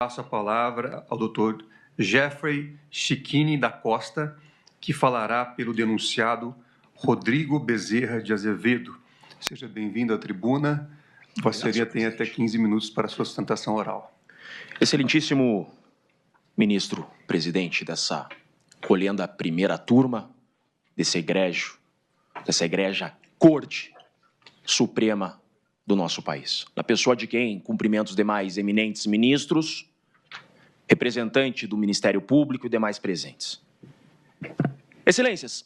Passo a palavra ao Dr. Jeffrey Chiquini da Costa, que falará pelo denunciado Rodrigo Bezerra de Azevedo. Seja bem-vindo à tribuna. Vossa Senhoria tem até 15 minutos para sua sustentação oral. Excelentíssimo ministro presidente dessa colhenda primeira turma, dessa egrégia Corte Suprema do nosso país. Na pessoa de quem cumprimento os demais eminentes ministros, representante do Ministério Público e demais presentes. Excelências,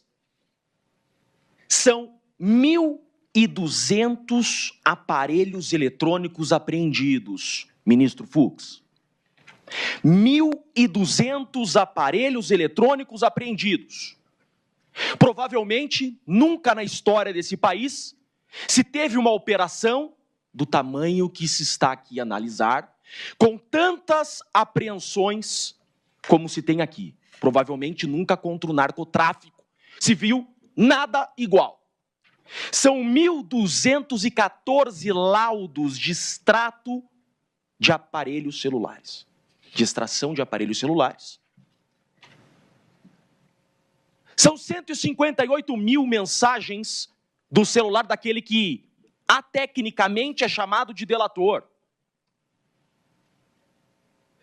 são 1.200 aparelhos eletrônicos apreendidos, ministro Fux. 1.200 aparelhos eletrônicos apreendidos. Provavelmente, nunca na história desse país se teve uma operação do tamanho que se está aqui a analisar, com tantas apreensões como se tem aqui. Provavelmente nunca contra o narcotráfico se viu nada igual. São 1.214 laudos de extrato de aparelhos celulares, de extração de aparelhos celulares. São 158 mil mensagens do celular daquele que, atecnicamente, é chamado de delator.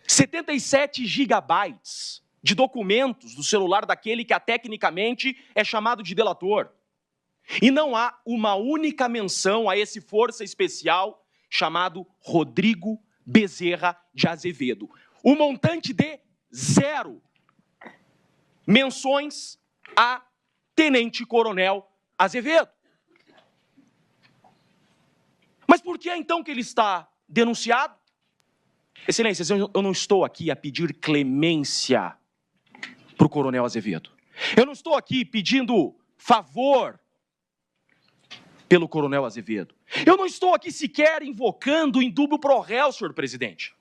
77 gigabytes de documentos do celular daquele que, tecnicamente, é chamado de delator. E não há uma única menção a esse força especial chamado Rodrigo Bezerra de Azevedo. O montante de 0 menções a Tenente Coronel Azevedo. Mas por que então que ele está denunciado? Excelências, eu não estou aqui a pedir clemência para o Coronel Azevedo. Eu não estou aqui pedindo favor pelo Coronel Azevedo. Eu não estou aqui sequer invocando indúbio pro réu, senhor presidente.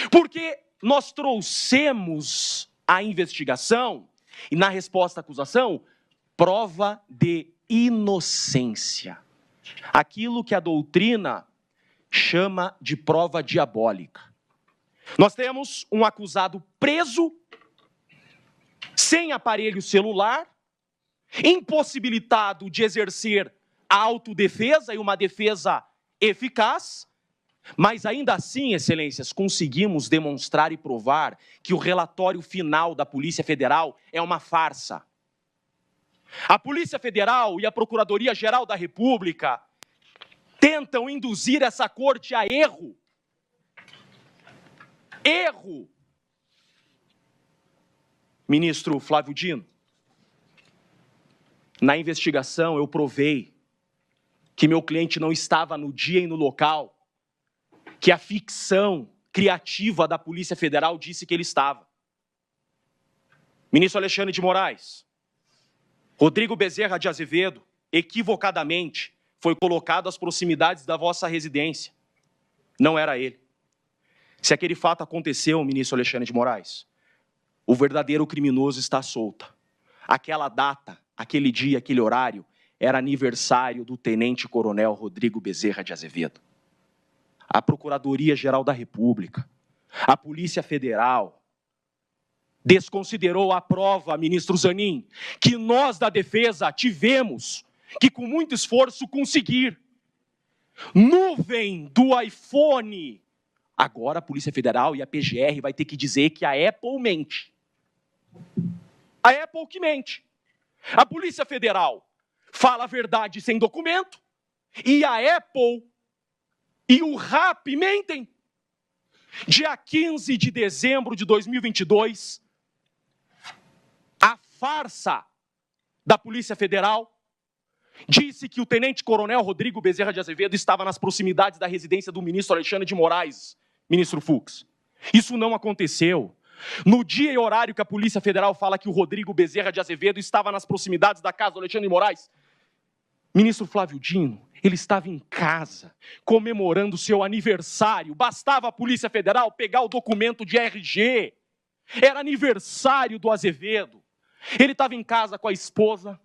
Porque nós trouxemos à investigação e na resposta à acusação prova de inocência. Aquilo que a doutrina chama de prova diabólica. Nós temos um acusado preso, sem aparelho celular, impossibilitado de exercer a autodefesa e uma defesa eficaz, mas ainda assim, excelências, conseguimos demonstrar e provar que o relatório final da Polícia Federal é uma farsa. A Polícia Federal e a Procuradoria-Geral da República tentam induzir essa corte a erro. Erro! Ministro Flávio Dino, na investigação eu provei que meu cliente não estava no dia e no local que a ficção criativa da Polícia Federal disse que ele estava. Ministro Alexandre de Moraes, Rodrigo Bezerra de Azevedo, equivocadamente, foi colocado às proximidades da vossa residência. Não era ele. Se aquele fato aconteceu, ministro Alexandre de Moraes, o verdadeiro criminoso está solto. Aquela data, aquele dia, aquele horário, era aniversário do tenente-coronel Rodrigo Bezerra de Azevedo. A Procuradoria-Geral da República, a Polícia Federal, desconsiderou a prova, ministro Zanin, que nós da defesa tivemos que com muito esforço conseguir. Nuvem do iPhone. Agora a Polícia Federal e a PGR vai ter que dizer que a Apple mente. A Apple que mente. A Polícia Federal fala a verdade sem documento e a Apple e o RAP mentem. Dia 15 de dezembro de 2022, a farsa da Polícia Federal disse que o tenente-coronel Rodrigo Bezerra de Azevedo estava nas proximidades da residência do ministro Alexandre de Moraes, ministro Fux. Isso não aconteceu. No dia e horário que a Polícia Federal fala que o Rodrigo Bezerra de Azevedo estava nas proximidades da casa do Alexandre de Moraes, ministro Flávio Dino, ele estava em casa, comemorando seu aniversário. Bastava a Polícia Federal pegar o documento de RG. Era aniversário do Azevedo. Ele estava em casa com a esposa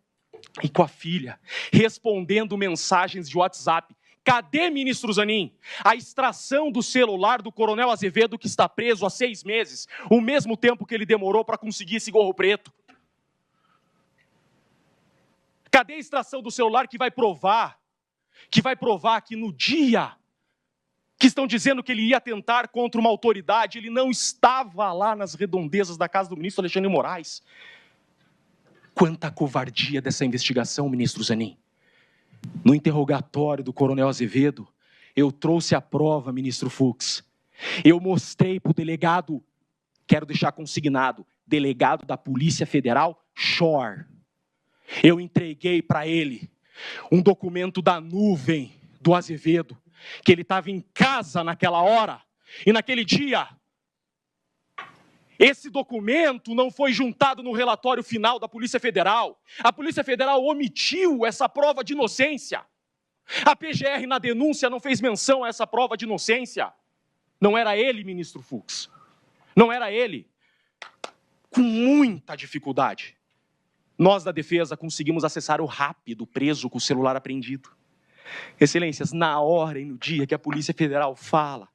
e com a filha, respondendo mensagens de WhatsApp. Cadê, ministro Zanin, a extração do celular do coronel Azevedo, que está preso há 6 meses, o mesmo tempo que ele demorou para conseguir esse gorro preto? Cadê a extração do celular que vai provar que no dia que estão dizendo que ele ia atentar contra uma autoridade, ele não estava lá nas redondezas da casa do ministro Alexandre de Moraes? Quanta covardia dessa investigação, ministro Zanin. No interrogatório do coronel Azevedo, eu trouxe a prova, ministro Fux. Eu mostrei para o delegado, quero deixar consignado, delegado da Polícia Federal, Schor. Eu entreguei para ele um documento da nuvem do Azevedo, que ele estava em casa naquela hora, e naquele dia, esse documento não foi juntado no relatório final da Polícia Federal. A Polícia Federal omitiu essa prova de inocência. A PGR na denúncia não fez menção a essa prova de inocência. Não era ele, ministro Fux. Não era ele. Com muita dificuldade, nós da defesa conseguimos acessar o RAP do preso com o celular apreendido. Excelências, na hora e no dia que a Polícia Federal fala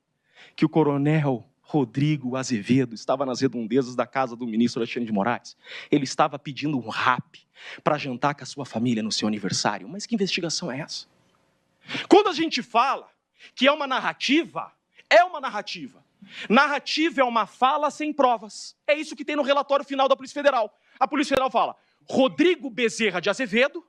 que o coronel Rodrigo Azevedo estava nas redondezas da casa do ministro Alexandre de Moraes, ele estava pedindo um RAP para jantar com a sua família no seu aniversário. Mas que investigação é essa? Quando a gente fala que é uma narrativa, é uma narrativa. Narrativa é uma fala sem provas. É isso que tem no relatório final da Polícia Federal. A Polícia Federal fala: Rodrigo Bezerra de Azevedo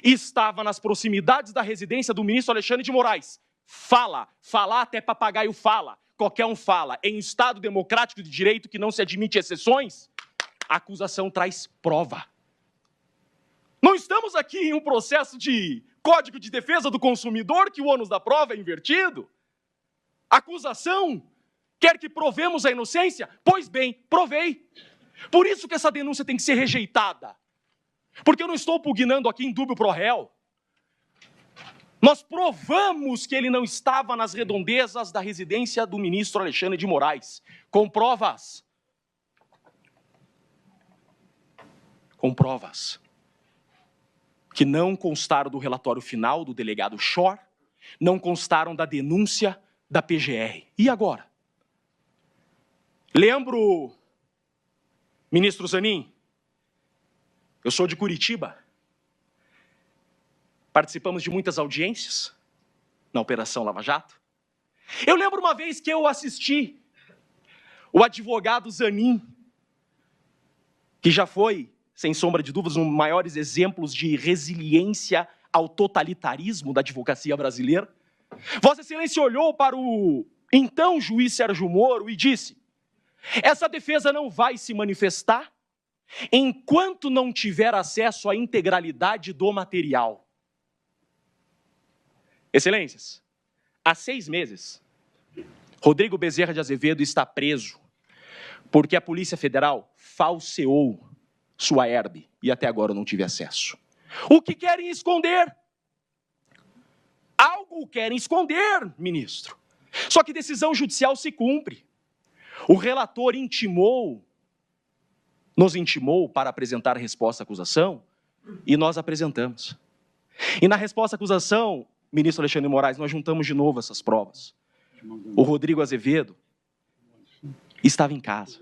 estava nas proximidades da residência do ministro Alexandre de Moraes. Fala, falar até papagaio fala, qualquer um fala. Em um Estado democrático de direito que não se admite exceções, a acusação traz prova. Não estamos aqui em um processo de Código de Defesa do Consumidor que o ônus da prova é invertido. A acusação quer que provemos a inocência? Pois bem, provei. Por isso que essa denúncia tem que ser rejeitada. Porque eu não estou pugnando aqui em dúbio pro réu. Nós provamos que ele não estava nas redondezas da residência do ministro Alexandre de Moraes. Com provas. Com provas. Que não constaram do relatório final do delegado Schor, não constaram da denúncia da PGR. E agora? Lembro, ministro Zanin, eu sou de Curitiba. Participamos de muitas audiências na Operação Lava Jato. Eu lembro uma vez que eu assisti o advogado Zanin, que já foi, sem sombra de dúvidas, um dos maiores exemplos de resiliência ao totalitarismo da advocacia brasileira. Vossa Excelência olhou para o então juiz Sérgio Moro e disse: essa defesa não vai se manifestar enquanto não tiver acesso à integralidade do material. Excelências, há 6 meses, Rodrigo Bezerra de Azevedo está preso porque a Polícia Federal falseou sua herbe e até agora eu não tive acesso. O que querem esconder? Algo querem esconder, ministro. Só que decisão judicial se cumpre. O relator nos intimou para apresentar a resposta à acusação e nós apresentamos. E na resposta à acusação, ministro Alexandre de Moraes, nós juntamos de novo essas provas. O Rodrigo Azevedo estava em casa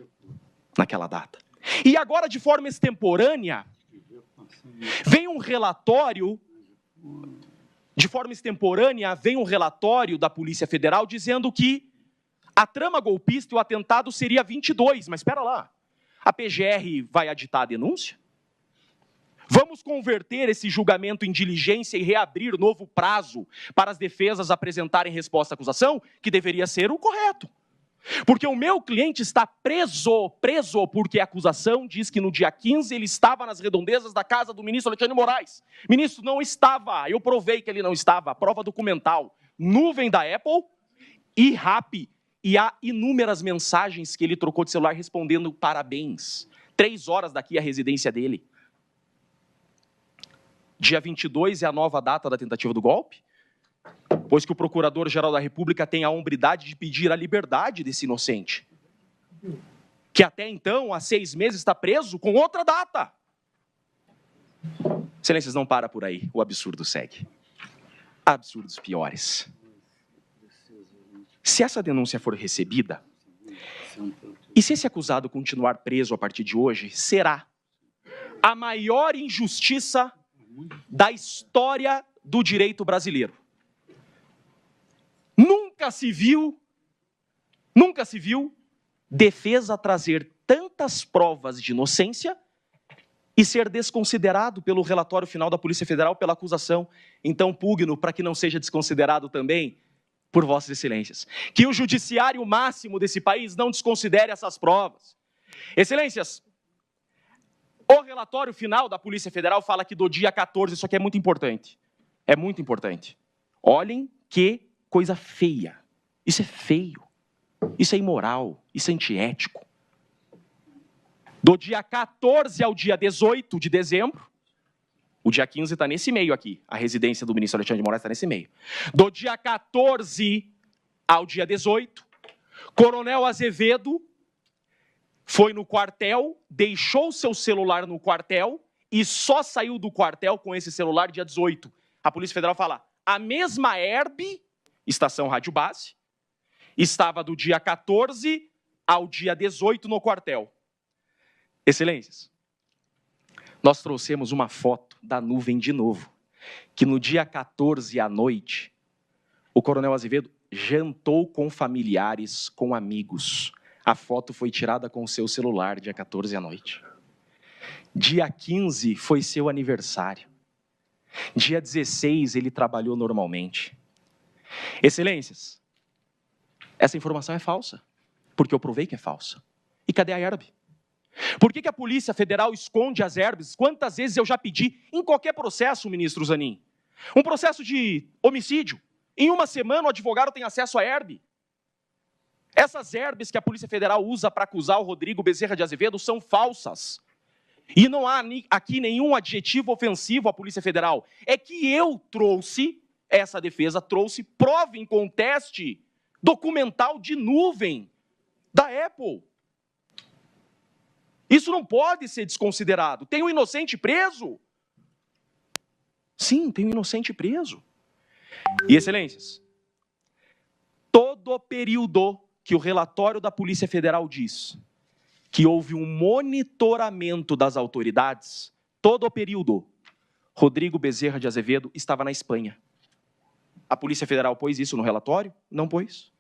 naquela data. E agora, de forma extemporânea, vem um relatório da Polícia Federal dizendo que a trama golpista e o atentado seria 22. Mas espera lá, a PGR vai aditar a denúncia? Vamos converter esse julgamento em diligência e reabrir novo prazo para as defesas apresentarem resposta à acusação, que deveria ser o correto. Porque o meu cliente está preso porque a acusação diz que no dia 15 ele estava nas redondezas da casa do ministro Alexandre de Moraes. Ministro, não estava, eu provei que ele não estava, a prova documental, nuvem da Apple e RAP, e há inúmeras mensagens que ele trocou de celular respondendo parabéns. 3 horas daqui à residência dele. Dia 22 é a nova data da tentativa do golpe, pois que o Procurador-Geral da República tem a hombridade de pedir a liberdade desse inocente, que até então, há 6 meses, está preso com outra data. Excelências, não para por aí, o absurdo segue. absurdos piores. Se essa denúncia for recebida, e se esse acusado continuar preso a partir de hoje, será a maior injustiça da história do direito brasileiro. Nunca se viu defesa trazer tantas provas de inocência e ser desconsiderado pelo relatório final da Polícia Federal pela acusação. Então, pugno para que não seja desconsiderado também por Vossas Excelências. Que o judiciário máximo desse país não desconsidere essas provas. Excelências, o relatório final da Polícia Federal fala que do dia 14, isso aqui é muito importante. É muito importante. Olhem que coisa feia. Isso é feio. Isso é imoral. Isso é antiético. Do dia 14 ao dia 18 de dezembro, o dia 15 está nesse meio aqui. A residência do ministro Alexandre de Moraes está nesse meio. Do dia 14 ao dia 18, Coronel Azevedo foi no quartel, deixou seu celular no quartel e só saiu do quartel com esse celular dia 18. A Polícia Federal fala, a mesma ERB, Estação Rádio Base, estava do dia 14 ao dia 18 no quartel. Excelências, nós trouxemos uma foto da nuvem de novo, que no dia 14 à noite, o Coronel Azevedo jantou com familiares, com amigos. A foto foi tirada com o seu celular, dia 14 à noite. Dia 15 foi seu aniversário. Dia 16 ele trabalhou normalmente. Excelências, essa informação é falsa, porque eu provei que é falsa. E cadê a ERB? Por que a Polícia Federal esconde as ERBs? Quantas vezes eu já pedi, em qualquer processo, ministro Zanin, um processo de homicídio, em uma semana o advogado tem acesso à ERB. Essas ERBs que a Polícia Federal usa para acusar o Rodrigo Bezerra de Azevedo são falsas. E não há aqui nenhum adjetivo ofensivo à Polícia Federal. É que eu trouxe, essa defesa trouxe prova em conteste documental de nuvem da Apple. Isso não pode ser desconsiderado. Tem um inocente preso? Sim, tem um inocente preso. E, excelências, todo o período que o relatório da Polícia Federal diz que houve um monitoramento das autoridades, todo o período, Rodrigo Bezerra de Azevedo estava na Espanha. A Polícia Federal pôs isso no relatório? Não pôs.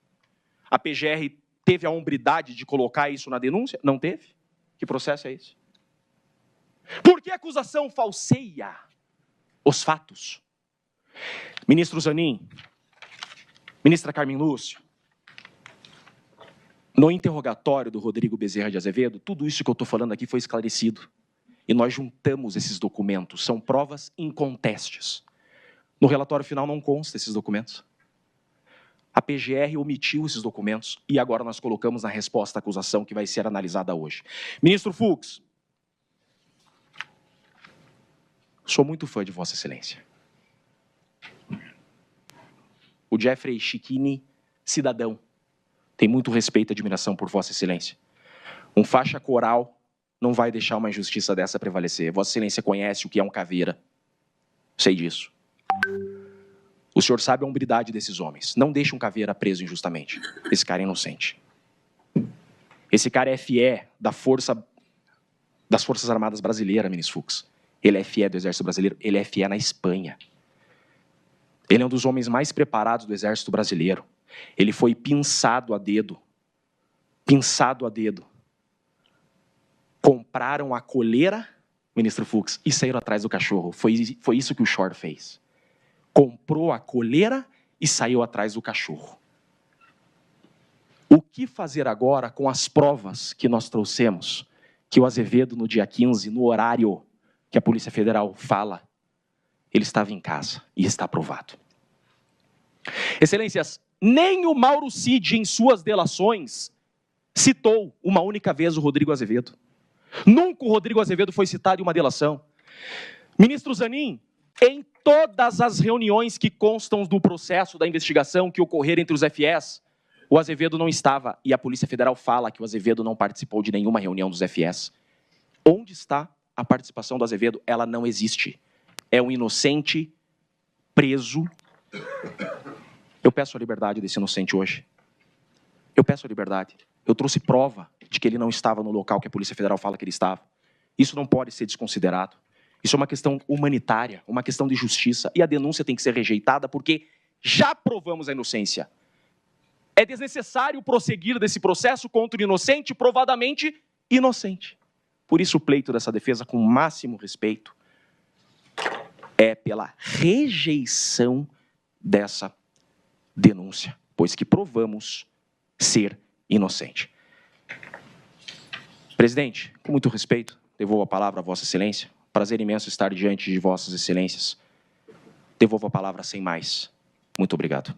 A PGR teve a hombridade de colocar isso na denúncia? Não teve. Que processo é esse? Por que a acusação falseia os fatos? Ministro Zanin, ministra Carmen Lúcia, no interrogatório do Rodrigo Bezerra de Azevedo, tudo isso que eu estou falando aqui foi esclarecido. E nós juntamos esses documentos, são provas incontestes. No relatório final não consta esses documentos. A PGR omitiu esses documentos e agora nós colocamos na resposta à acusação que vai ser analisada hoje. Ministro Fux, sou muito fã de Vossa Excelência. O Jeffrey Schichini, cidadão, tem muito respeito e admiração por Vossa Excelência. Um faixa coral não vai deixar uma injustiça dessa prevalecer. Vossa Excelência conhece o que é um caveira. Sei disso. O senhor sabe a hombridade desses homens. Não deixe um caveira preso injustamente. Esse cara é inocente. Esse cara é FE das Forças Armadas Brasileiras, ministro Fux. Ele é FE do Exército Brasileiro. Ele é FE na Espanha. Ele é um dos homens mais preparados do Exército Brasileiro. Ele foi pinçado a dedo. Pinçado a dedo. Compraram a coleira, ministro Fux, e saíram atrás do cachorro. Foi isso que o Shor fez. Comprou a coleira e saiu atrás do cachorro. O que fazer agora com as provas que nós trouxemos, que o Azevedo, no dia 15, no horário que a Polícia Federal fala, ele estava em casa e está provado. Excelências, nem o Mauro Cid, em suas delações, citou uma única vez o Rodrigo Azevedo. Nunca o Rodrigo Azevedo foi citado em uma delação. Ministro Zanin, em todas as reuniões que constam do processo da investigação que ocorreram entre os FS, o Azevedo não estava, e a Polícia Federal fala que o Azevedo não participou de nenhuma reunião dos FS. Onde está a participação do Azevedo? Ela não existe. É um inocente preso Eu peço a liberdade desse inocente hoje. Eu peço a liberdade. Eu trouxe prova de que ele não estava no local que a Polícia Federal fala que ele estava. Isso não pode ser desconsiderado. Isso é uma questão humanitária, uma questão de justiça, e a denúncia tem que ser rejeitada porque já provamos a inocência. É desnecessário prosseguir desse processo contra o inocente, provadamente inocente. Por isso, o pleito dessa defesa, com o máximo respeito, é pela rejeição dessa denúncia, pois que provamos ser inocente. Presidente, com muito respeito, devolvo a palavra a Vossa Excelência. Prazer imenso estar diante de Vossas Excelências. Devolvo a palavra sem mais. Muito obrigado.